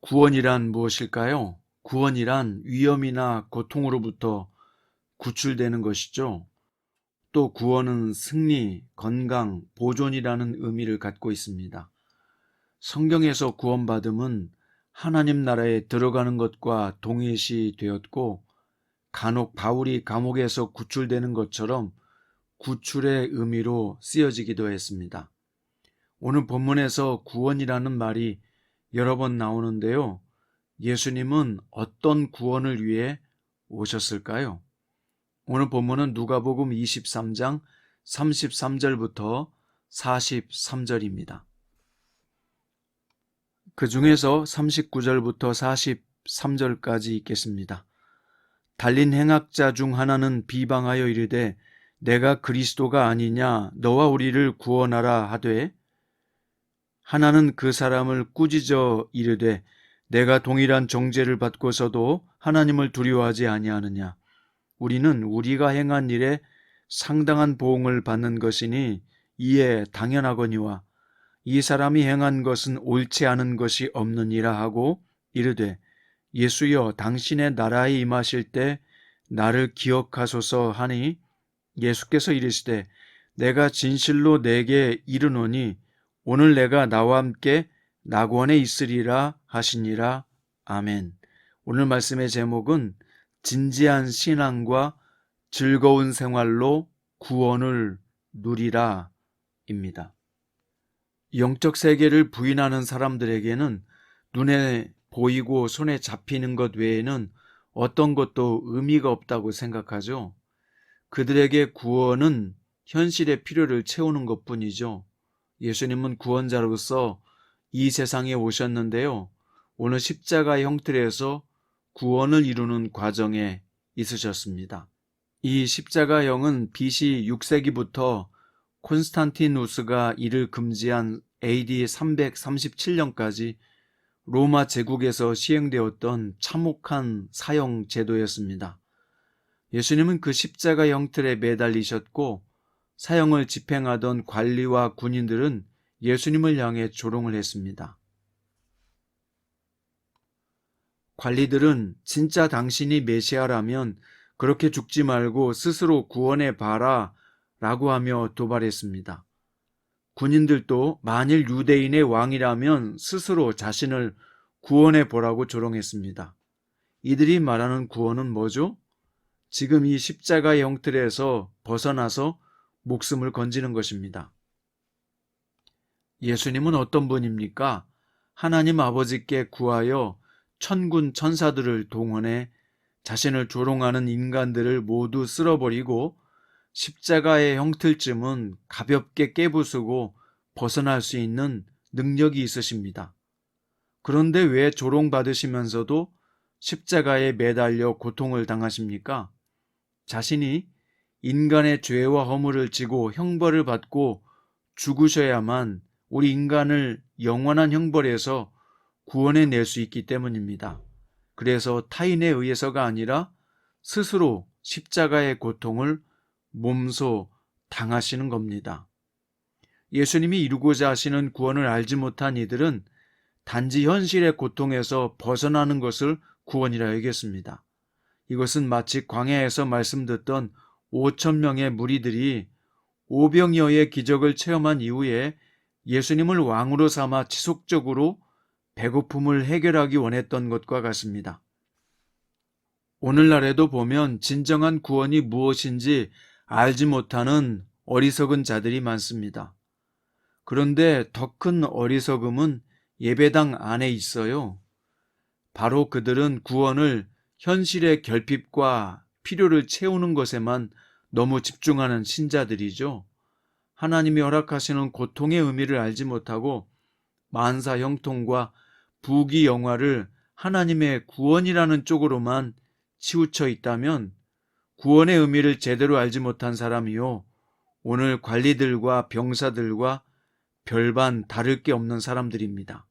구원이란 무엇일까요? 구원이란 위험이나 고통으로부터 구출되는 것이죠. 또 구원은 승리, 건강, 보존이라는 의미를 갖고 있습니다. 성경에서 구원받음은 하나님 나라에 들어가는 것과 동일시 되었고, 간혹 바울이 감옥에서 구출되는 것처럼 구출의 의미로 쓰여지기도 했습니다. 오늘 본문에서 구원이라는 말이 여러 번 나오는데요. 예수님은 어떤 구원을 위해 오셨을까요? 오늘 본문은 누가복음 23장 33절부터 43절입니다. 그 중에서 39절부터 43절까지 읽겠습니다. 달린 행악자 중 하나는 비방하여 이르되 내가 그리스도가 아니냐 너와 우리를 구원하라 하되, 하나는 그 사람을 꾸짖어 이르되 내가 동일한 정죄를 받고서도 하나님을 두려워하지 아니하느냐. 우리는 우리가 행한 일에 상당한 보응을 받는 것이니 이에 당연하거니와 이 사람이 행한 것은 옳지 않은 것이 없느니라 하고 이르되 예수여 당신의 나라에 임하실 때 나를 기억하소서 하니, 예수께서 이르시되 내가 진실로 내게 이르노니 오늘 내가 나와 함께 낙원에 있으리라 하시니라. 아멘. 오늘 말씀의 제목은 진지한 신앙과 즐거운 생활로 구원을 누리라 입니다. 영적 세계를 부인하는 사람들에게는 눈에 보이고 손에 잡히는 것 외에는 어떤 것도 의미가 없다고 생각하죠. 그들에게 구원은 현실의 필요를 채우는 것뿐이죠. 예수님은 구원자로서 이 세상에 오셨는데요. 오늘 십자가의 형틀에서 구원을 이루는 과정에 있으셨습니다. 이 십자가형은 BC 6세기부터 콘스탄티누스가 이를 금지한 AD 337년까지 로마 제국에서 시행되었던 참혹한 사형 제도였습니다. 예수님은 그 십자가 형틀에 매달리셨고, 사형을 집행하던 관리와 군인들은 예수님을 향해 조롱을 했습니다. 관리들은 진짜 당신이 메시아라면 그렇게 죽지 말고 스스로 구원해 봐라 라고 하며 도발했습니다. 군인들도 만일 유대인의 왕이라면 스스로 자신을 구원해 보라고 조롱했습니다. 이들이 말하는 구원은 뭐죠? 지금 이 십자가의 형틀에서 벗어나서 목숨을 건지는 것입니다. 예수님은 어떤 분입니까? 하나님 아버지께 구하여 천군 천사들을 동원해 자신을 조롱하는 인간들을 모두 쓸어버리고 십자가의 형틀쯤은 가볍게 깨부수고 벗어날 수 있는 능력이 있으십니다. 그런데 왜 조롱받으시면서도 십자가에 매달려 고통을 당하십니까? 자신이 인간의 죄와 허물을 지고 형벌을 받고 죽으셔야만 우리 인간을 영원한 형벌에서 구원해낼 수 있기 때문입니다. 그래서 타인에 의해서가 아니라 스스로 십자가의 고통을 몸소 당하시는 겁니다. 예수님이 이루고자 하시는 구원을 알지 못한 이들은 단지 현실의 고통에서 벗어나는 것을 구원이라 여겼습니다. 이것은 마치 광야에서 말씀 듣던 5,000명의 무리들이 오병이어의 기적을 체험한 이후에 예수님을 왕으로 삼아 지속적으로 배고픔을 해결하기 원했던 것과 같습니다. 오늘날에도 보면 진정한 구원이 무엇인지 알지 못하는 어리석은 자들이 많습니다. 그런데 더 큰 어리석음은 예배당 안에 있어요. 바로 그들은 구원을 현실의 결핍과 필요를 채우는 것에만 너무 집중하는 신자들이죠. 하나님이 허락하시는 고통의 의미를 알지 못하고 만사 형통과 부귀영화를 하나님의 구원이라는 쪽으로만 치우쳐 있다면 구원의 의미를 제대로 알지 못한 사람이요, 오늘 관리들과 병사들과 별반 다를 게 없는 사람들입니다.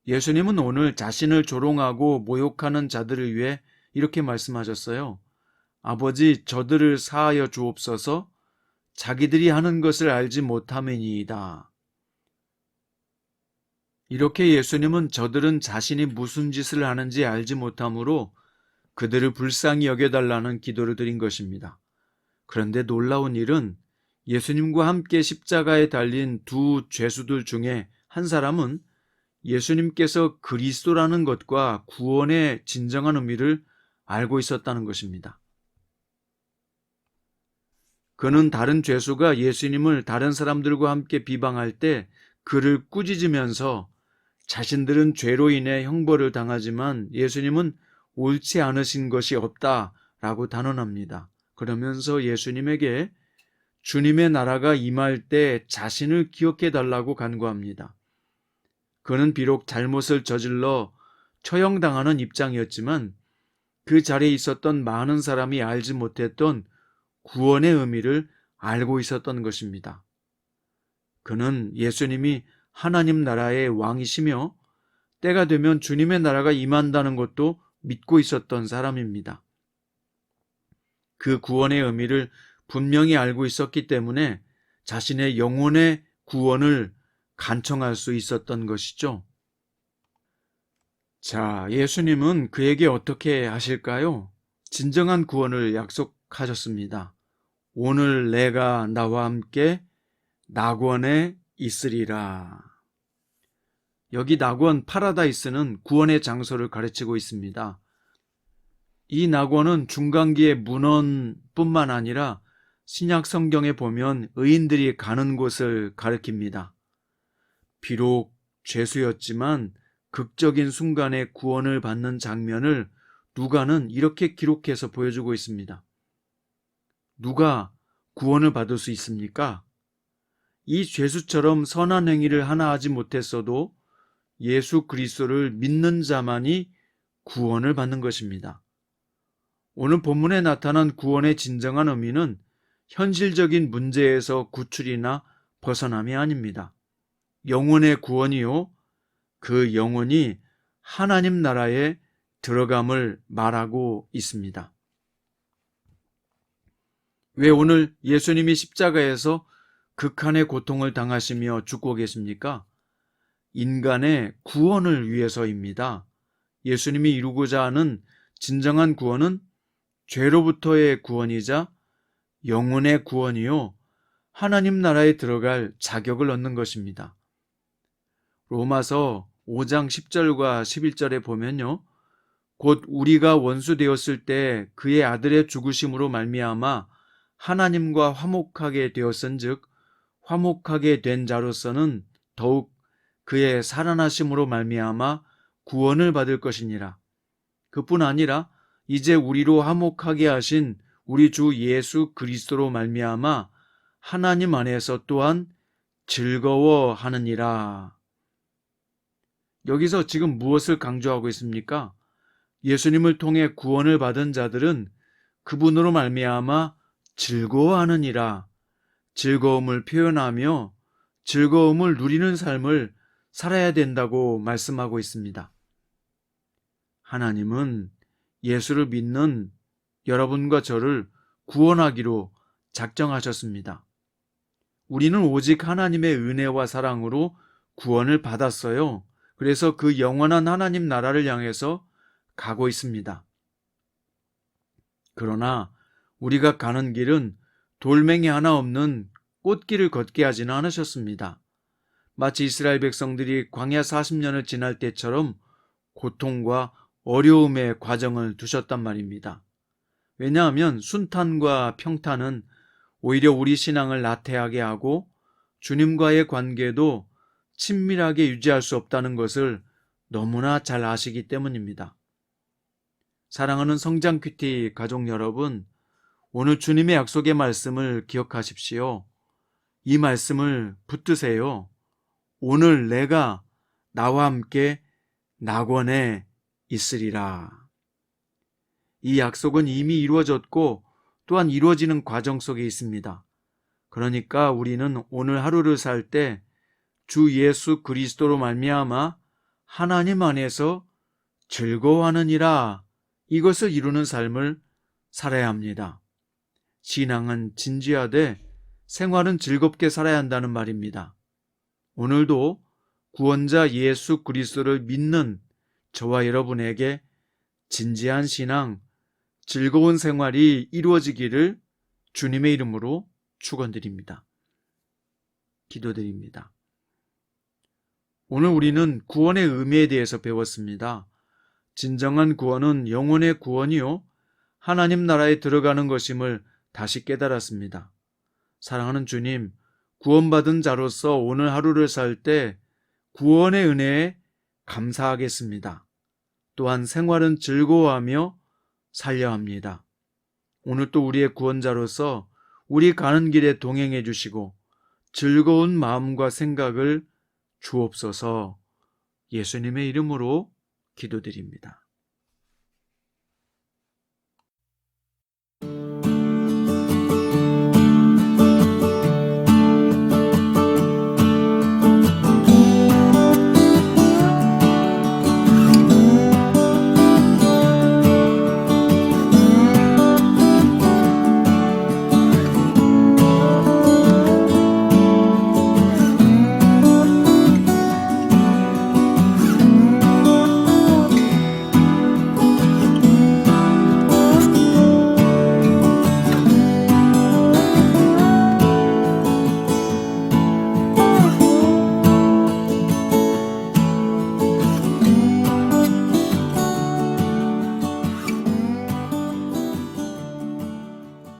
예수님은 오늘 자신을 조롱하고 모욕하는 자들을 위해 이렇게 말씀하셨어요. 아버지, 저들을 사하여 주옵소서. 자기들이 하는 것을 알지 못함이니이다. 이렇게 예수님은 저들은 자신이 무슨 짓을 하는지 알지 못하므로 그들을 불쌍히 여겨달라는 기도를 드린 것입니다. 그런데 놀라운 일은 예수님과 함께 십자가에 달린 두 죄수들 중에 한 사람은 예수님께서 그리스도라는 것과 구원의 진정한 의미를 알고 있었다는 것입니다. 그는 다른 죄수가 예수님을 다른 사람들과 함께 비방할 때 그를 꾸짖으면서 자신들은 죄로 인해 형벌을 당하지만 예수님은 옳지 않으신 것이 없다라고 단언합니다. 그러면서 예수님에게 주님의 나라가 임할 때 자신을 기억해 달라고 간구합니다. 그는 비록 잘못을 저질러 처형당하는 입장이었지만 그 자리에 있었던 많은 사람이 알지 못했던 구원의 의미를 알고 있었던 것입니다. 그는 예수님이 하나님 나라의 왕이시며 때가 되면 주님의 나라가 임한다는 것도 믿고 있었던 사람입니다. 그 구원의 의미를 분명히 알고 있었기 때문에 자신의 영혼의 구원을 간청할 수 있었던 것이죠. 자, 예수님은 그에게 어떻게 하실까요? 진정한 구원을 약속하셨습니다. 오늘 내가 나와 함께 낙원에 있으리라. 여기 낙원 파라다이스는 구원의 장소를 가르치고 있습니다. 이 낙원은 중간기의 문헌뿐만 아니라 신약 성경에 보면 의인들이 가는 곳을 가리킵니다. 비록 죄수였지만 극적인 순간에 구원을 받는 장면을 누가는 이렇게 기록해서 보여주고 있습니다. 누가 구원을 받을 수 있습니까? 이 죄수처럼 선한 행위를 하나 하지 못했어도 예수 그리스도를 믿는 자만이 구원을 받는 것입니다. 오늘 본문에 나타난 구원의 진정한 의미는 현실적인 문제에서 구출이나 벗어남이 아닙니다. 영혼의 구원이요, 그 영혼이 하나님 나라에 들어감을 말하고 있습니다. 왜 오늘 예수님이 십자가에서 극한의 고통을 당하시며 죽고 계십니까? 인간의 구원을 위해서입니다. 예수님이 이루고자 하는 진정한 구원은 죄로부터의 구원이자 영혼의 구원이요, 하나님 나라에 들어갈 자격을 얻는 것입니다. 로마서 5장 10절과 11절에 보면요, 곧 우리가 원수 되었을 때 그의 아들의 죽으심으로 말미암아 하나님과 화목하게 되었은즉 화목하게 된 자로서는 더욱 그의 살아나심으로 말미암아 구원을 받을 것이니라. 그뿐 아니라 이제 우리로 화목하게 하신 우리 주 예수 그리스도로 말미암아 하나님 안에서 또한 즐거워하느니라. 여기서 지금 무엇을 강조하고 있습니까? 예수님을 통해 구원을 받은 자들은 그분으로 말미암아 즐거워하느니라. 즐거움을 표현하며 즐거움을 누리는 삶을 살아야 된다고 말씀하고 있습니다. 하나님은 예수를 믿는 여러분과 저를 구원하기로 작정하셨습니다. 우리는 오직 하나님의 은혜와 사랑으로 구원을 받았어요. 그래서 그 영원한 하나님 나라를 향해서 가고 있습니다. 그러나 우리가 가는 길은 돌멩이 하나 없는 꽃길을 걷게 하지는 않으셨습니다. 마치 이스라엘 백성들이 광야 40년을 지날 때처럼 고통과 어려움의 과정을 두셨단 말입니다. 왜냐하면 순탄과 평탄은 오히려 우리 신앙을 나태하게 하고 주님과의 관계도 친밀하게 유지할 수 없다는 것을 너무나 잘 아시기 때문입니다. 사랑하는 성장 큐티 가족 여러분, 오늘 주님의 약속의 말씀을 기억하십시오. 이 말씀을 붙드세요. 오늘 내가 나와 함께 낙원에 있으리라. 이 약속은 이미 이루어졌고 또한 이루어지는 과정 속에 있습니다. 그러니까 우리는 오늘 하루를 살 때 주 예수 그리스도로 말미암아 하나님 안에서 즐거워하느니라, 이것을 이루는 삶을 살아야 합니다. 신앙은 진지하되 생활은 즐겁게 살아야 한다는 말입니다. 오늘도 구원자 예수 그리스도를 믿는 저와 여러분에게 진지한 신앙, 즐거운 생활이 이루어지기를 주님의 이름으로 축원드립니다. 기도드립니다. 오늘 우리는 구원의 의미에 대해서 배웠습니다. 진정한 구원은 영혼의 구원이요 하나님 나라에 들어가는 것임을 다시 깨달았습니다. 사랑하는 주님, 구원받은 자로서 오늘 하루를 살 때 구원의 은혜에 감사하겠습니다. 또한 생활은 즐거워하며 살려 합니다. 오늘 또 우리의 구원자로서 우리 가는 길에 동행해 주시고 즐거운 마음과 생각을 주옵소서. 예수님의 이름으로 기도드립니다.